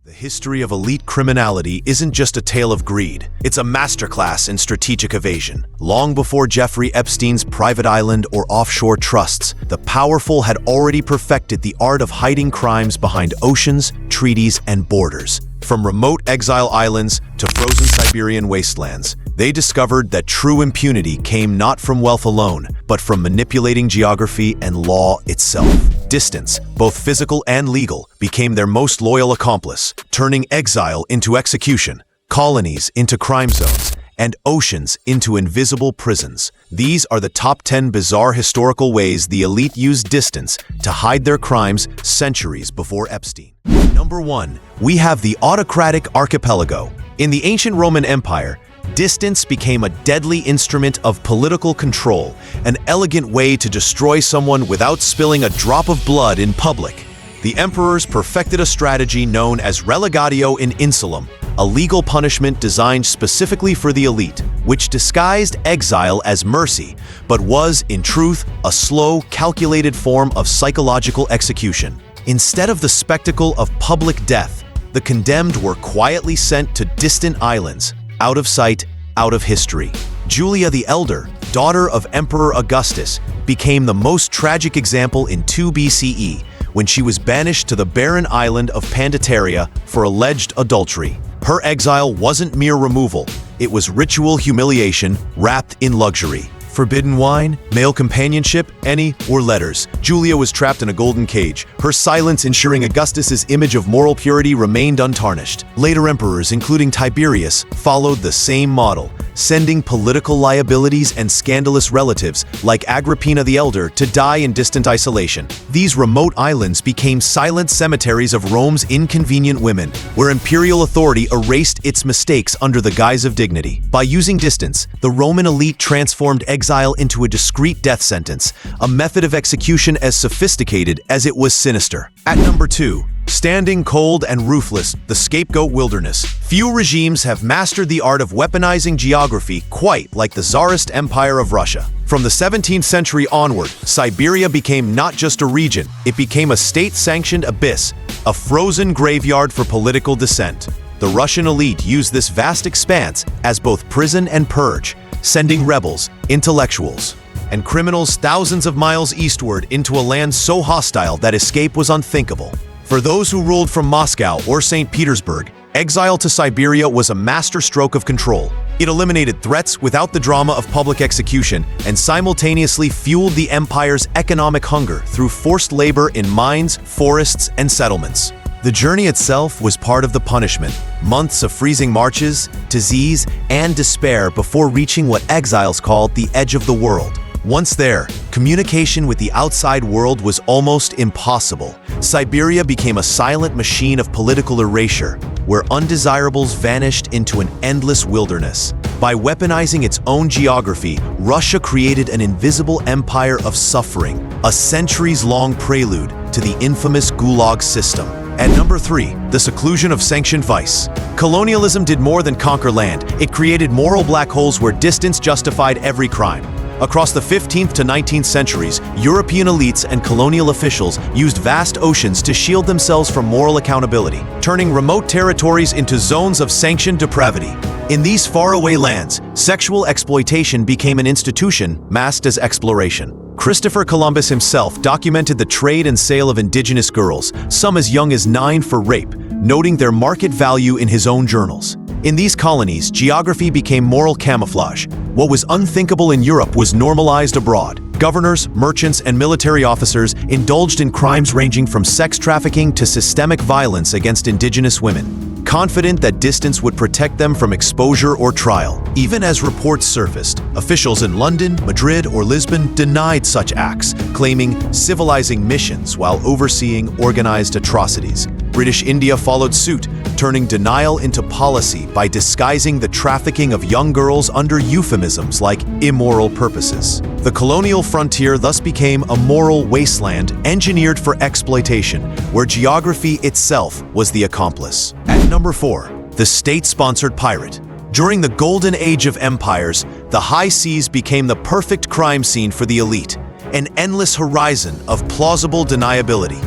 The history of elite criminality isn't just a tale of greed. It's a masterclass in strategic evasion. Long before Jeffrey Epstein's private island or offshore trusts, the powerful had already perfected the art of hiding crimes behind oceans, treaties, and borders. From remote exile islands to frozen Siberian wastelands, they discovered that true impunity came not from wealth alone, but from manipulating geography and law itself. Distance, both physical and legal, became their most loyal accomplice, turning exile into execution, colonies into crime zones, and oceans into invisible prisons. These are the top 10 bizarre historical ways the elite used distance to hide their crimes centuries before Epstein. Number 1. We have the autocratic archipelago. In the ancient Roman Empire, distance became a deadly instrument of political control, an elegant way to destroy someone without spilling a drop of blood in public. The emperors perfected a strategy known as relegatio in insulum, a legal punishment designed specifically for the elite, which disguised exile as mercy, but was, in truth, a slow, calculated form of psychological execution. Instead of the spectacle of public death, the condemned were quietly sent to distant islands, out of sight, out of history. Julia the Elder, daughter of Emperor Augustus, became the most tragic example in 2 BCE, when she was banished to the barren island of Pandateria for alleged adultery. Her exile wasn't mere removal, it was ritual humiliation wrapped in luxury. Forbidden wine, male companionship, any, or letters. Julia was trapped in a golden cage, her silence ensuring Augustus's image of moral purity remained untarnished. Later emperors, including Tiberius, followed the same model, sending political liabilities and scandalous relatives, like Agrippina the Elder, to die in distant isolation. These remote islands became silent cemeteries of Rome's inconvenient women, where imperial authority erased its mistakes under the guise of dignity. By using distance, the Roman elite transformed exile into a discreet death sentence, a method of execution as sophisticated as it was sinister. At number 2. Standing cold and ruthless, the scapegoat wilderness. Few regimes have mastered the art of weaponizing geography quite like the Tsarist Empire of Russia. From the 17th century onward, Siberia became not just a region, it became a state-sanctioned abyss, a frozen graveyard for political dissent. The Russian elite used this vast expanse as both prison and purge, sending rebels, intellectuals, and criminals thousands of miles eastward into a land so hostile that escape was unthinkable. For those who ruled from Moscow or St. Petersburg, exile to Siberia was a masterstroke of control. It eliminated threats without the drama of public execution and simultaneously fueled the empire's economic hunger through forced labor in mines, forests, and settlements. The journey itself was part of the punishment, months of freezing marches, disease, and despair before reaching what exiles called the edge of the world. Once there, communication with the outside world was almost impossible. Siberia became a silent machine of political erasure, where undesirables vanished into an endless wilderness. By weaponizing its own geography, Russia created an invisible empire of suffering, a centuries-long prelude to the infamous Gulag system. At number 3, the seclusion of sanctioned vice. Colonialism did more than conquer land. It created moral black holes where distance justified every crime. Across the 15th to 19th centuries, European elites and colonial officials used vast oceans to shield themselves from moral accountability, turning remote territories into zones of sanctioned depravity. In these faraway lands, sexual exploitation became an institution masked as exploration. Christopher Columbus himself documented the trade and sale of indigenous girls, some as young as 9, for rape, noting their market value in his own journals. In these colonies, geography became moral camouflage. What was unthinkable in Europe was normalized abroad. Governors, merchants, and military officers indulged in crimes ranging from sex trafficking to systemic violence against indigenous women, confident that distance would protect them from exposure or trial. Even as reports surfaced, officials in London, Madrid, or Lisbon denied such acts, claiming civilizing missions while overseeing organized atrocities. British India followed suit, turning denial into policy by disguising the trafficking of young girls under euphemisms like immoral purposes. The colonial frontier thus became a moral wasteland engineered for exploitation, where geography itself was the accomplice. At number 4, the state-sponsored pirate. During the golden age of empires, the high seas became the perfect crime scene for the elite, an endless horizon of plausible deniability.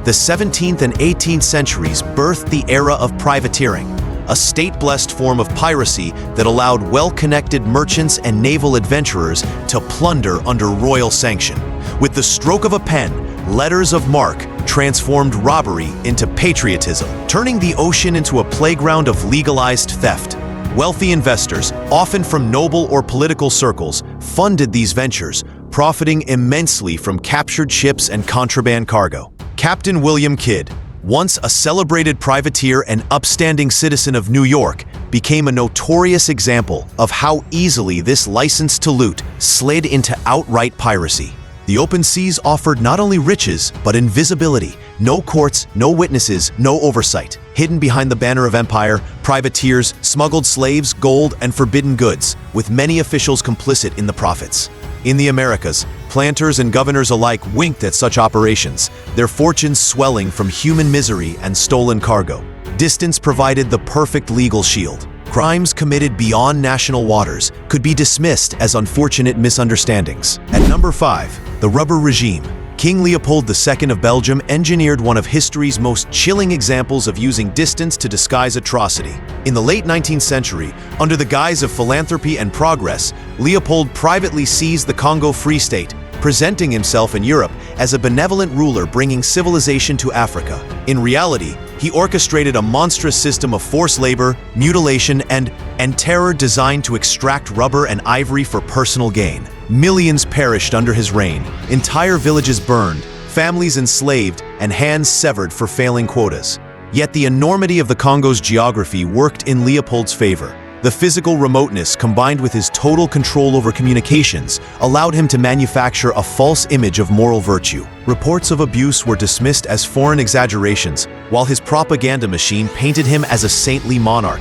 The 17th and 18th centuries birthed the era of privateering, a state-blessed form of piracy that allowed well-connected merchants and naval adventurers to plunder under royal sanction. With the stroke of a pen, letters of marque transformed robbery into patriotism, turning the ocean into a playground of legalized theft. Wealthy investors, often from noble or political circles, funded these ventures, profiting immensely from captured ships and contraband cargo. Captain William Kidd, once a celebrated privateer and upstanding citizen of New York, became a notorious example of how easily this license to loot slid into outright piracy. The open seas offered not only riches, but invisibility. No courts, no witnesses, no oversight. Hidden behind the banner of empire, privateers smuggled slaves, gold, and forbidden goods, with many officials complicit in the profits. In the Americas, planters and governors alike winked at such operations, their fortunes swelling from human misery and stolen cargo. Distance provided the perfect legal shield. Crimes committed beyond national waters could be dismissed as unfortunate misunderstandings. At number 5, the rubber regime. King Leopold II of Belgium engineered one of history's most chilling examples of using distance to disguise atrocity. In the late 19th century, under the guise of philanthropy and progress, Leopold privately seized the Congo Free State, presenting himself in Europe as a benevolent ruler bringing civilization to Africa. In reality, he orchestrated a monstrous system of forced labor, mutilation, and terror designed to extract rubber and ivory for personal gain. Millions perished under his reign, entire villages burned, families enslaved, and hands severed for failing quotas. Yet the enormity of the Congo's geography worked in Leopold's favor. The physical remoteness combined with his total control over communications allowed him to manufacture a false image of moral virtue. Reports of abuse were dismissed as foreign exaggerations, while his propaganda machine painted him as a saintly monarch.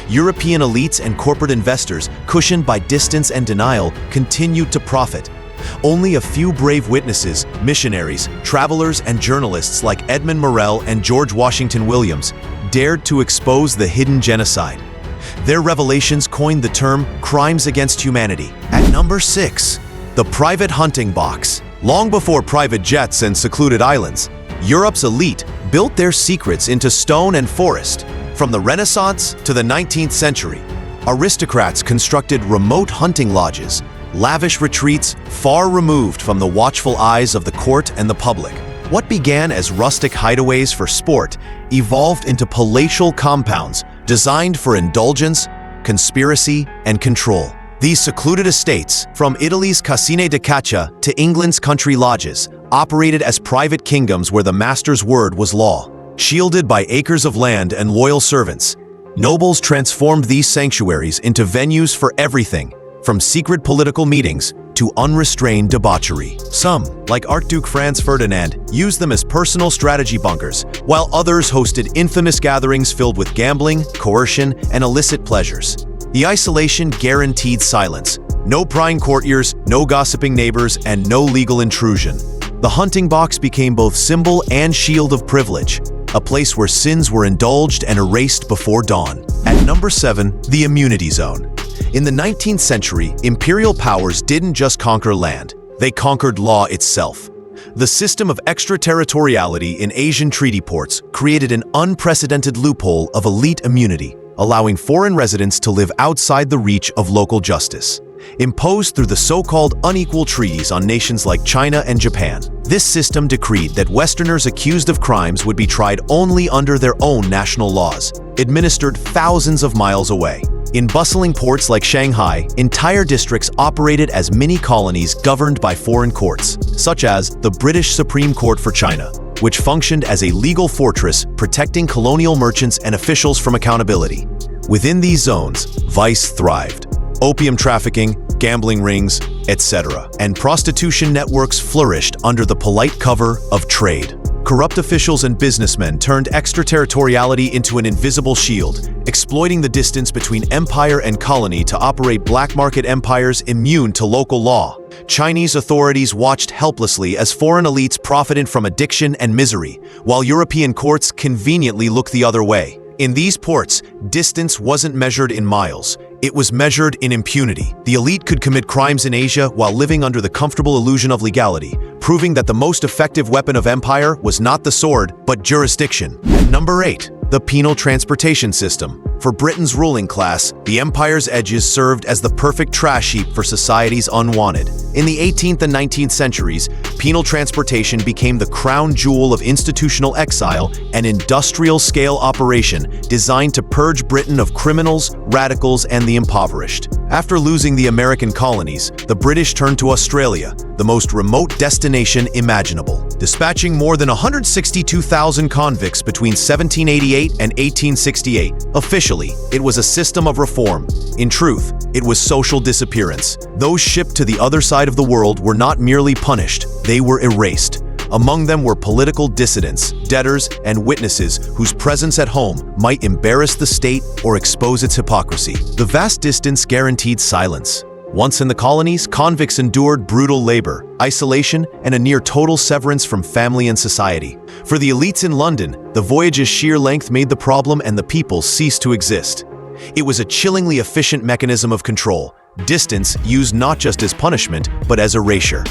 European elites and corporate investors, cushioned by distance and denial, continued to profit. Only a few brave witnesses, missionaries, travelers, and journalists like Edmund Morel and George Washington Williams dared to expose the hidden genocide. Their revelations coined the term crimes against humanity. At number 6, the private hunting box. Long before private jets and secluded islands, Europe's elite built their secrets into stone and forest. From the Renaissance to the 19th century, aristocrats constructed remote hunting lodges, lavish retreats far removed from the watchful eyes of the court and the public. What began as rustic hideaways for sport evolved into palatial compounds designed for indulgence, conspiracy, and control. These secluded estates, from Italy's Cascine di Caccia to England's country lodges, operated as private kingdoms where the master's word was law. Shielded by acres of land and loyal servants, nobles transformed these sanctuaries into venues for everything, from secret political meetings to unrestrained debauchery. Some, like Archduke Franz Ferdinand, used them as personal strategy bunkers, while others hosted infamous gatherings filled with gambling, coercion, and illicit pleasures. The isolation guaranteed silence. No prying courtiers, no gossiping neighbors, and no legal intrusion. The hunting box became both symbol and shield of privilege, a place where sins were indulged and erased before dawn. At number 7, the immunity zone. In the 19th century, imperial powers didn't just conquer land, they conquered law itself. The system of extraterritoriality in Asian treaty ports created an unprecedented loophole of elite immunity, allowing foreign residents to live outside the reach of local justice. Imposed through the so-called unequal treaties on nations like China and Japan, this system decreed that Westerners accused of crimes would be tried only under their own national laws, administered thousands of miles away. In bustling ports like Shanghai, entire districts operated as mini-colonies governed by foreign courts, such as the British Supreme Court for China, which functioned as a legal fortress protecting colonial merchants and officials from accountability. Within these zones, vice thrived. Opium trafficking, gambling rings, etc., and prostitution networks flourished under the polite cover of trade. Corrupt officials and businessmen turned extraterritoriality into an invisible shield, exploiting the distance between empire and colony to operate black market empires immune to local law. Chinese authorities watched helplessly as foreign elites profited from addiction and misery, while European courts conveniently looked the other way. In these ports, distance wasn't measured in miles, It was measured in impunity. The elite could commit crimes in Asia while living under the comfortable illusion of legality, proving that the most effective weapon of empire was not the sword, but jurisdiction. Number 8. The penal transportation system. For Britain's ruling class, the empire's edges served as the perfect trash heap for society's unwanted. In the 18th and 19th centuries, penal transportation became the crown jewel of institutional exile, an industrial-scale operation designed to purge Britain of criminals, radicals, and the impoverished. After losing the American colonies, the British turned to Australia, the most remote destination imaginable, dispatching more than 162,000 convicts between 1788 and 1868. Officially, it was a system of reform. In truth, it was social disappearance. Those shipped to the other side of the world were not merely punished, they were erased. Among them were political dissidents, debtors, and witnesses whose presence at home might embarrass the state or expose its hypocrisy. The vast distance guaranteed silence. Once in the colonies, convicts endured brutal labor, isolation, and a near-total severance from family and society. For the elites in London, the voyage's sheer length made the problem and the people cease to exist. It was a chillingly efficient mechanism of control, distance used not just as punishment, but as erasure.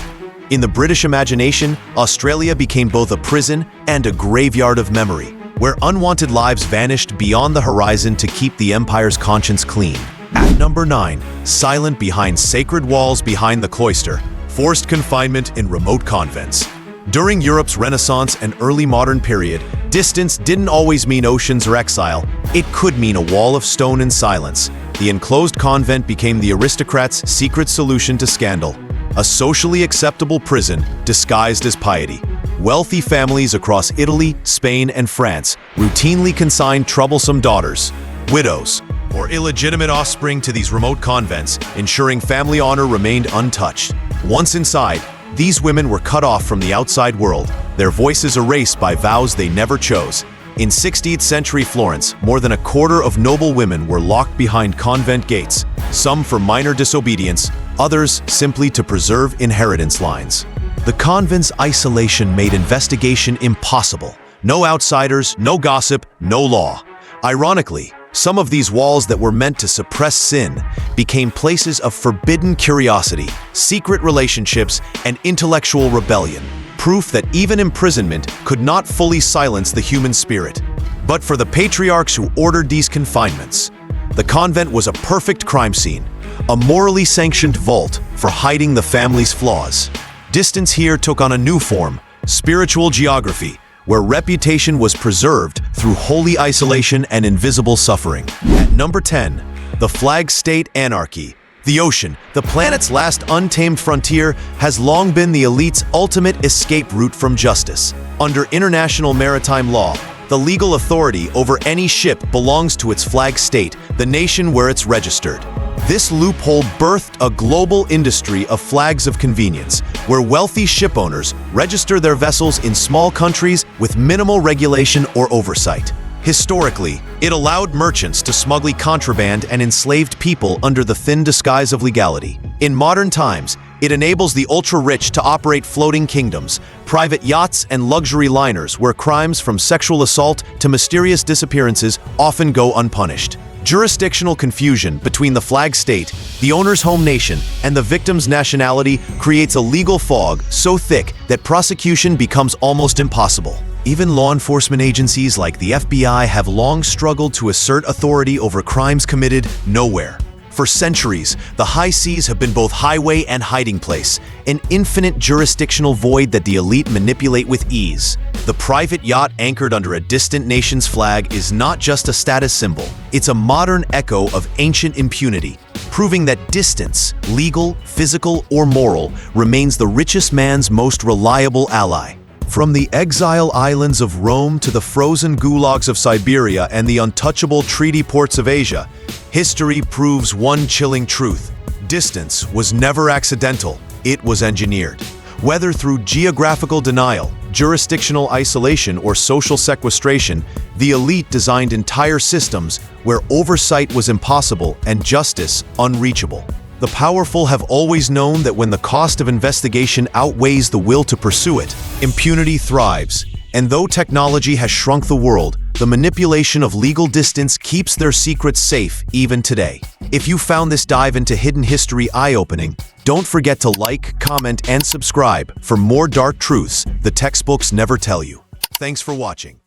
In the British imagination, Australia became both a prison and a graveyard of memory, where unwanted lives vanished beyond the horizon to keep the empire's conscience clean. At number 9, silent behind sacred walls behind the cloister, forced confinement in remote convents. During Europe's Renaissance and early modern period, distance didn't always mean oceans or exile, it could mean a wall of stone and silence. The enclosed convent became the aristocrats' secret solution to scandal, a socially acceptable prison disguised as piety. Wealthy families across Italy, Spain, and France routinely consigned troublesome daughters, widows, or illegitimate offspring to these remote convents, ensuring family honor remained untouched. Once inside, these women were cut off from the outside world, their voices erased by vows they never chose. In 16th century Florence, more than a quarter of noble women were locked behind convent gates, some for minor disobedience, others simply to preserve inheritance lines. The convent's isolation made investigation impossible. No outsiders, no gossip, no law. Ironically, some of these walls that were meant to suppress sin became places of forbidden curiosity, secret relationships, and intellectual rebellion, proof that even imprisonment could not fully silence the human spirit. But for the patriarchs who ordered these confinements, the convent was a perfect crime scene, a morally sanctioned vault for hiding the family's flaws. Distance here took on a new form, spiritual geography, where reputation was preserved through holy isolation and invisible suffering. At number 10, the flag state anarchy. The ocean, the planet's last untamed frontier, has long been the elite's ultimate escape route from justice. Under international maritime law, the legal authority over any ship belongs to its flag state, the nation where it's registered. This loophole birthed a global industry of flags of convenience, where wealthy shipowners register their vessels in small countries with minimal regulation or oversight. Historically, it allowed merchants to smuggle contraband and enslaved people under the thin disguise of legality. In modern times, it enables the ultra-rich to operate floating kingdoms, private yachts, and luxury liners where crimes from sexual assault to mysterious disappearances often go unpunished. Jurisdictional confusion between the flag state, the owner's home nation, and the victim's nationality creates a legal fog so thick that prosecution becomes almost impossible. Even law enforcement agencies like the FBI have long struggled to assert authority over crimes committed nowhere. For centuries, the high seas have been both highway and hiding place, an infinite jurisdictional void that the elite manipulate with ease. The private yacht anchored under a distant nation's flag is not just a status symbol, it's a modern echo of ancient impunity, proving that distance, legal, physical, or moral, remains the richest man's most reliable ally. From the exile islands of Rome to the frozen gulags of Siberia and the untouchable treaty ports of Asia, history proves one chilling truth. Distance was never accidental, it was engineered. Whether through geographical denial, jurisdictional isolation, or social sequestration, the elite designed entire systems where oversight was impossible and justice unreachable. The powerful have always known that when the cost of investigation outweighs the will to pursue it, impunity thrives. And though technology has shrunk the world, the manipulation of legal distance keeps their secrets safe even today. If you found this dive into hidden history eye-opening, don't forget to like, comment, and subscribe for more dark truths the textbooks never tell you. Thanks for watching.